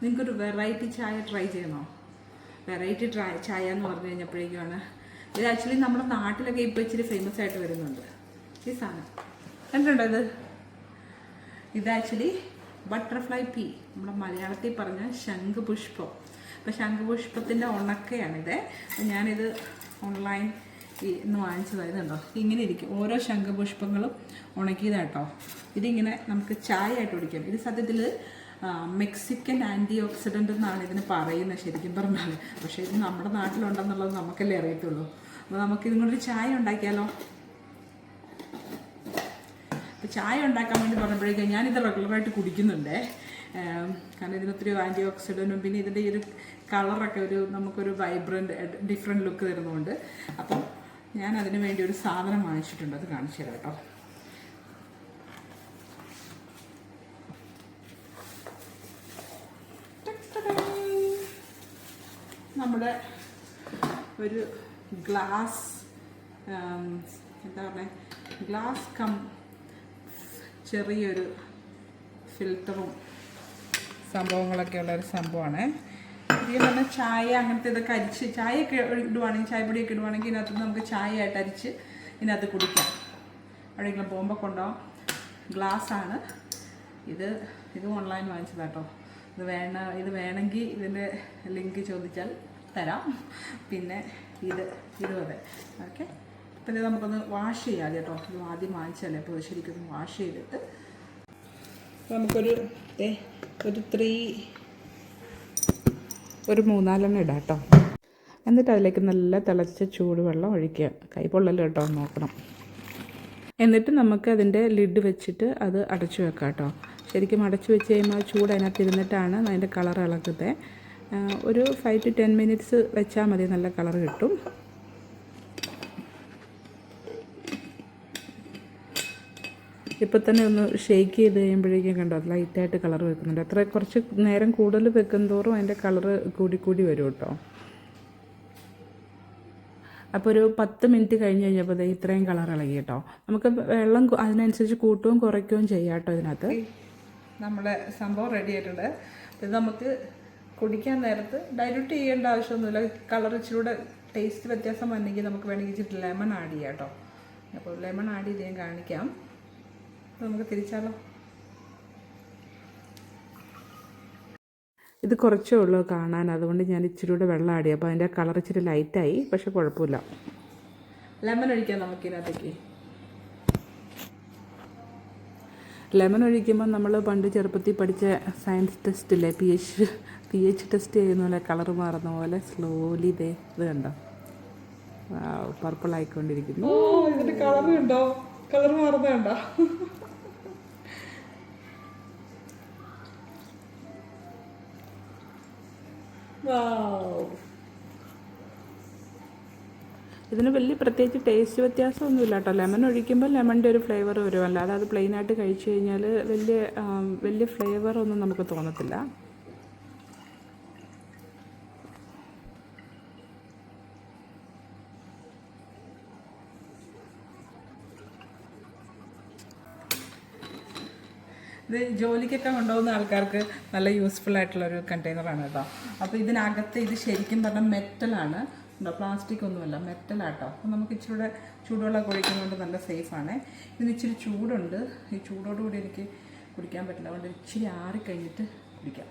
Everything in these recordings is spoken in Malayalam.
നിങ്ങൾക്കൊരു വെറൈറ്റി ചായ ട്രൈ ചെയ്യണോ? വെറൈറ്റി ചായ എന്ന് പറഞ്ഞു കഴിഞ്ഞപ്പോഴേക്കുമാണ് ഇത് ആക്ച്വലി നമ്മുടെ നാട്ടിലൊക്കെ ഇപ്പോൾ ഇച്ചിരി ഫേമസ് ആയിട്ട് വരുന്നുണ്ട് ഈ സാധനം. കണ്ടിട്ടുണ്ടോ ഇത് ആക്ച്വലി ബട്ടർഫ്ലൈ പീ, നമ്മുടെ മലയാളത്തിൽ പറഞ്ഞ ശംഖുപുഷ്പം. അപ്പോൾ ശംഖുപുഷ്പത്തിൻ്റെ ഉണക്കയാണിത്. ഞാനിത് ഓൺലൈൻ ഇന്ന് വാങ്ങിച്ച് വരുന്നുണ്ടോ, ഇങ്ങനെ ഇരിക്കും ഓരോ ശംഖുപുഷ്പങ്ങളും ഉണക്കിയതാട്ടോ. ഇതിങ്ങനെ നമുക്ക് ചായ ആയിട്ട് കുടിക്കാം. ഇത് സത്യത്തിൽ മെക്സിക്കൻ ആൻറ്റി ഓക്സിഡൻ്റ് എന്നാണ് ഇതിന് പറയുന്നത് ശരിക്കും പറഞ്ഞാൽ. പക്ഷേ ഇത് നമ്മുടെ നാട്ടിലുണ്ടെന്നുള്ളത് നമുക്കല്ലേ അറിയത്തുള്ളൂ. അപ്പോൾ നമുക്കിതും കൊണ്ടൊരു ചായ ഉണ്ടാക്കിയാലോ? അപ്പോൾ ചായ ഉണ്ടാക്കാൻ വേണ്ടി പറഞ്ഞപ്പോഴേക്കും ഞാനിത് റെഗുലറായിട്ട് കുടിക്കുന്നുണ്ട്. കാരണം ഇതിനൊത്തിരി ആൻറ്റി ഓക്സിഡൻറ്റും പിന്നെ ഇതിൻ്റെ ഈ ഒരു കളറൊക്കെ നമുക്കൊരു വൈബ്രൻറ്റ് ഡിഫറെൻറ്റ് ലുക്ക് തരുന്നുണ്ട്. അപ്പം ഞാൻ അതിന് വേണ്ടി ഒരു സാധനം വാങ്ങിച്ചിട്ടുണ്ട്, അത് കാണിച്ചു തരാം കേട്ടോ. നമ്മുടെ ഒരു ഗ്ലാസ് എന്താ പറയുക, ഗ്ലാസ് ചെറിയൊരു ഫിൽറ്ററും സംഭവങ്ങളൊക്കെ ഉള്ളൊരു സംഭവമാണ്. ഇതിൽ തന്നെ ചായ അങ്ങനത്തെ ഇതൊക്കെ അരിച്ച് ചായയൊക്കെ ഇടുവാണെങ്കിൽ, ചായപ്പൊടിയൊക്കെ ഇടുവാണെങ്കിൽ ഇതിനകത്ത് നമുക്ക് ചായ ആയിട്ട് അരിച്ച് ഇതിനകത്ത് കുടിക്കാം. എവിടെയെങ്കിലും പോകുമ്പോൾ കൊണ്ടുപോകാം. ഗ്ലാസ്സാണ് ഇത് ഓൺലൈൻ വാങ്ങിച്ചതാട്ടോ. ഇത് വേണമെങ്കിൽ ഇതിൻ്റെ ലിങ്ക് ചോദിച്ചാൽ തരാം. പിന്നെ ഇതും അതെ. ഓക്കെ, അപ്പം ഇത് നമുക്കൊന്ന് വാഷ് ചെയ്യാം കേട്ടോ. ഇത് ആദ്യം വാങ്ങിച്ചല്ലേ, അപ്പോൾ ശരിക്കും വാഷ് ചെയ്തിട്ട് നമുക്കൊരു ഒരു 3-4 ഇടാം കേട്ടോ. എന്നിട്ട് അതിലേക്ക് നല്ല തിളച്ച ചൂടുവെള്ളം ഒഴിക്കുക. കൈ പൊള്ളൽ കേട്ടോ, നോക്കണം. എന്നിട്ട് നമുക്ക് അതിൻ്റെ ലിഡ് വെച്ചിട്ട് അത് അടച്ചു വെക്കാം കേട്ടോ. ശരിക്കും അടച്ചു വെച്ച് കഴിയുമ്പോൾ ചൂട് അതിനകത്ത് ഇരുന്നിട്ടാണ് അതിൻ്റെ കളർ ഇളകുന്നത്. ഒരു 5 to 10 മിനിറ്റ്സ് വെച്ചാൽ മതി, നല്ല കളർ കിട്ടും. ഇപ്പോൾ തന്നെ ഒന്ന് ഷെയ്ക്ക് ചെയ്ത് കഴിയുമ്പോഴേക്കും കണ്ടോ ലൈറ്റായിട്ട് കളർ വെക്കുന്നുണ്ട്. അത്ര കുറച്ച് നേരം കൂടുതൽ വെക്കും തോറും അതിൻ്റെ കളറ് കൂടി വരും കേട്ടോ. അപ്പോൾ ഒരു 10 മിനിറ്റ് കഴിഞ്ഞ് കഴിഞ്ഞപ്പോൾ ഇത്രയും കളർ ഇളകി കേട്ടോ. നമുക്ക് വെള്ളം അതിനനുസരിച്ച് കൂട്ടുകയും കുറയ്ക്കുകയും ചെയ്യാം കേട്ടോ. ഇതിനകത്ത് നമ്മുടെ സംഭവം റെഡി ആയിട്ടുണ്ട്. ഇത് നമുക്ക് കുടിക്കാൻ നേരത്ത് ഡൈല്യൂട്ട് ചെയ്യേണ്ട ആവശ്യമൊന്നുമില്ല. കളർ ഇച്ചിരൂടെ ടേസ്റ്റ് വ്യത്യാസം വന്നെങ്കിൽ നമുക്ക് വേണമെങ്കിൽ ഇച്ചിരി ലെമൺ ആഡ് ചെയ്യാം കേട്ടോ. അപ്പോൾ ലെമൺ ആഡ് ചെയ്ത് ഞാൻ കാണിക്കാം. നമുക്ക് തിരിച്ചാലോ. ഇത് കുറച്ചേ ഉള്ളൂ കാണാൻ, അതുകൊണ്ട് ഞാൻ ഇച്ചിരി കൂടെ വെള്ളം ആഡ് ചെയ്യാം. അപ്പോൾ അതിൻ്റെ കളർ ഇച്ചിരി ലൈറ്റായി, പക്ഷെ കുഴപ്പമില്ല. ലെമൺ ഒഴിക്കാം നമുക്കിതിനകത്തേക്ക്. ലെമൺ ഒഴിക്കുമ്പോൾ നമ്മൾ പണ്ട് ചെറുപ്പത്തിൽ പഠിച്ച സയൻസ് ടെസ്റ്റില്ലേ, pH ടെസ്റ്റ് ചെയ്യുന്ന പോലെ കളർ മാറുന്ന പോലെ സ്ലോലി ഇത് കണ്ടോ, പർപ്പിൾ ആയിക്കൊണ്ടിരിക്കുന്നു. ഇതിൻ്റെ കളർ കണ്ടോ, കളർ മാറുന്ന കണ്ടോ. ഇതിന് വലിയ പ്രത്യേകിച്ച് ടേസ്റ്റ് വ്യത്യാസമൊന്നുമില്ല കേട്ടോ. ലെമൺ ഒഴിക്കുമ്പോൾ ലെമണിൻ്റെ ഒരു ഫ്ലേവർ വരും, അല്ലാതെ അത് പ്ലെയിനായിട്ട് കഴിച്ചു കഴിഞ്ഞാൽ വലിയ ഫ്ലേവറൊന്നും നമുക്ക് തോന്നത്തില്ല. ഇത് ജോലിക്കൊക്കെ കൊണ്ടുപോകുന്ന ആൾക്കാർക്ക് നല്ല യൂസ്ഫുൾ ആയിട്ടുള്ളൊരു കണ്ടെയ്നറാണ് കേട്ടോ. അപ്പോൾ ഇതിനകത്ത് ഇത് ശരിക്കും പറഞ്ഞാൽ മെറ്റലാണ്, പ്ലാസ്റ്റിക് ഒന്നുമല്ല, മെറ്റലാട്ടോ. അപ്പോൾ നമുക്ക് ഇച്ചിരി ചൂടുവെള്ളം ഒഴിക്കുന്നതുകൊണ്ട് നല്ല സേഫാണ്. ഇതിന് ഇച്ചിരി ചൂടുണ്ട്. ഈ ചൂടോടുകൂടി എനിക്ക് കുടിക്കാൻ പറ്റില്ല, അതുകൊണ്ട് ഇച്ചിരി ആറിക്കഴിഞ്ഞിട്ട് കുടിക്കാം.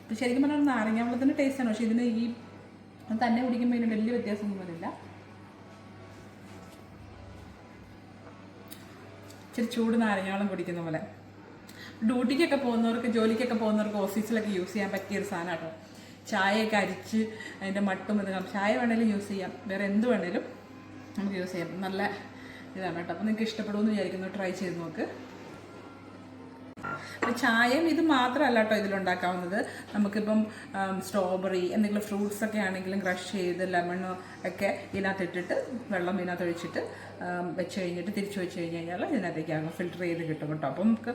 ഇപ്പം ശരിക്കും പറഞ്ഞാൽ നാരങ്ങ വെള്ളത്തിൻ്റെ ടേസ്റ്റാണ്, പക്ഷേ ഇതിന് ഈ തന്നെ കുടിക്കുമ്പോൾ ഇതിന് വലിയ വ്യത്യാസമൊന്നും വരില്ല. ഇച്ചിരി ചൂട് നാരങ്ങാവെള്ളം കുടിക്കുന്ന പോലെ. ഡ്യൂട്ടിക്കൊക്കെ പോകുന്നവർക്ക്, ജോലിക്കൊക്കെ പോകുന്നവർക്ക്, ഓഫീസിലൊക്കെ യൂസ് ചെയ്യാൻ പറ്റിയൊരു സാധനം കേട്ടോ. ചായയൊക്കെ അരിച്ച് അതിൻ്റെ മട്ടും ചായ വേണേലും യൂസ് ചെയ്യാം, വേറെ എന്ത് വേണേലും നമുക്ക് യൂസ് ചെയ്യാം. നല്ല ഇതാണ് കേട്ടോ. അപ്പോൾ നിങ്ങൾക്ക് ഇഷ്ടപ്പെടുമെന്ന് വിചാരിക്കുന്നു, ട്രൈ ചെയ്ത് നോക്ക്. അപ്പോൾ ചായയും ഇത് മാത്രമല്ല കേട്ടോ ഇതിലുണ്ടാക്കാവുന്നത്. നമുക്കിപ്പം സ്ട്രോബെറി എന്തെങ്കിലും ഫ്രൂട്ട്സൊക്കെ ആണെങ്കിലും ക്രഷ് ചെയ്ത് ലെമണോ ഒക്കെ ഇതിനകത്ത് ഇട്ടിട്ട് വെള്ളം ഇതിനകത്ത് ഒഴിച്ചിട്ട് വെച്ച് കഴിഞ്ഞിട്ട് തിരിച്ച് വെച്ച് കഴിഞ്ഞ് കഴിഞ്ഞാൽ ഇതിനകത്തേക്ക് ഫിൽറ്റർ ചെയ്ത് കിട്ടും കേട്ടോ. അപ്പോൾ നമുക്ക്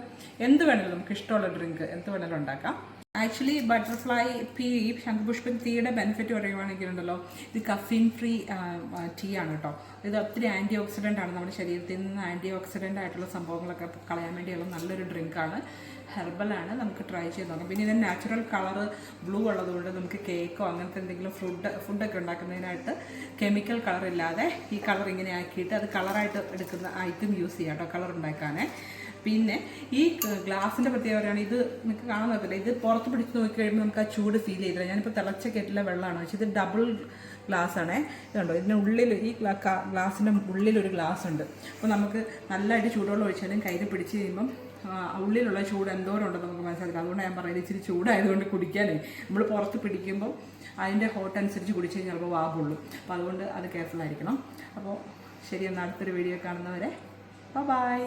എന്ത് വേണമെങ്കിലും, നമുക്ക് ഇഷ്ടമുള്ള ഡ്രിങ്ക് എന്ത് വേണമെങ്കിലും ഉണ്ടാക്കാം. ആക്ച്വലി ബട്ടർഫ്ലൈ ടീ, ശംഖുപുഷ്പം ടീയുടെ ബെനിഫിറ്റ് പറയുവാണെങ്കിലുണ്ടല്ലോ, ഇത് കഫീൻ ഫ്രീ ടീ ആണ് കേട്ടോ. ഇത് ഒത്തിരി ആൻറ്റി ഓക്സിഡൻ്റ് ആണ്, നമ്മുടെ ശരീരത്തിൽ നിന്ന് ആൻറ്റി ഓക്സിഡൻ്റ് ആയിട്ടുള്ള സംഭവങ്ങളൊക്കെ കളയാൻ വേണ്ടിയുള്ള നല്ലൊരു ഡ്രിങ്കാണ്. ഹെർബലാണ്. നമുക്ക് ട്രൈ ചെയ്ത് നോക്കാം. പിന്നെ ഇതിന് നാച്ചുറൽ കളറ് ബ്ലൂ ഉള്ളതുകൊണ്ട് നമുക്ക് കേക്കോ അങ്ങനത്തെ എന്തെങ്കിലും ഫുഡൊക്കെ ഉണ്ടാക്കുന്നതിനായിട്ട് കെമിക്കൽ കളറില്ലാതെ ഈ കളർ ഇങ്ങനെ ആക്കിയിട്ട് അത് കളറായിട്ട് എടുക്കുന്ന ഐറ്റം യൂസ് ചെയ്യാം കേട്ടോ, കളർ ഉണ്ടാക്കാനേ. പിന്നെ ഈ ഗ്ലാസിൻ്റെ പ്രത്യേകത പറയുകയാണ്, ഇത് നിങ്ങൾക്ക് കാണാൻ പറ്റില്ല, ഇത് പുറത്ത് പിടിച്ച് നോക്കി കഴിയുമ്പോൾ നമുക്ക് ആ ചൂട് ഫീൽ ചെയ്തില്ല. ഞാനിപ്പോൾ തിളച്ച കെറ്റിലെ വെള്ളമാണ് വെച്ചാൽ ഇത് ഡബിൾ ഗ്ലാസ് ആണേ. ഇതുണ്ടോ, ഇതിൻ്റെ ഉള്ളിൽ ഈ ഗ്ലാസിൻ്റെ ഉള്ളിലൊരു ഗ്ലാസ് ഉണ്ട്. അപ്പോൾ നമുക്ക് നല്ലതായിട്ട് ചൂടുവെള്ളം ഒഴിച്ചാലും കയ്യിൽ പിടിച്ച് കഴിയുമ്പം ഉള്ളിലുള്ള ചൂട് എന്തോരം ഉണ്ടെന്ന് നമുക്ക് മനസ്സിലാക്കാം. അതുകൊണ്ട് ഞാൻ പറയുന്നത് ഇച്ചിരി ചൂടായതുകൊണ്ട് കുടിക്കാനേ, നമ്മൾ പുറത്ത് പിടിക്കുമ്പോൾ അതിൻ്റെ ഹോട്ട് അനുസരിച്ച് കുടിച്ച് കഴിഞ്ഞാൽ ചിലപ്പോൾ വാബുള്ളൂ. അപ്പോൾ അതുകൊണ്ട് അത് കെയർഫുൾ ആയിരിക്കണം. അപ്പോൾ ശരി, എന്നാൽ അടുത്തൊരു വീഡിയോ കാണുന്നവരെ ബൈ.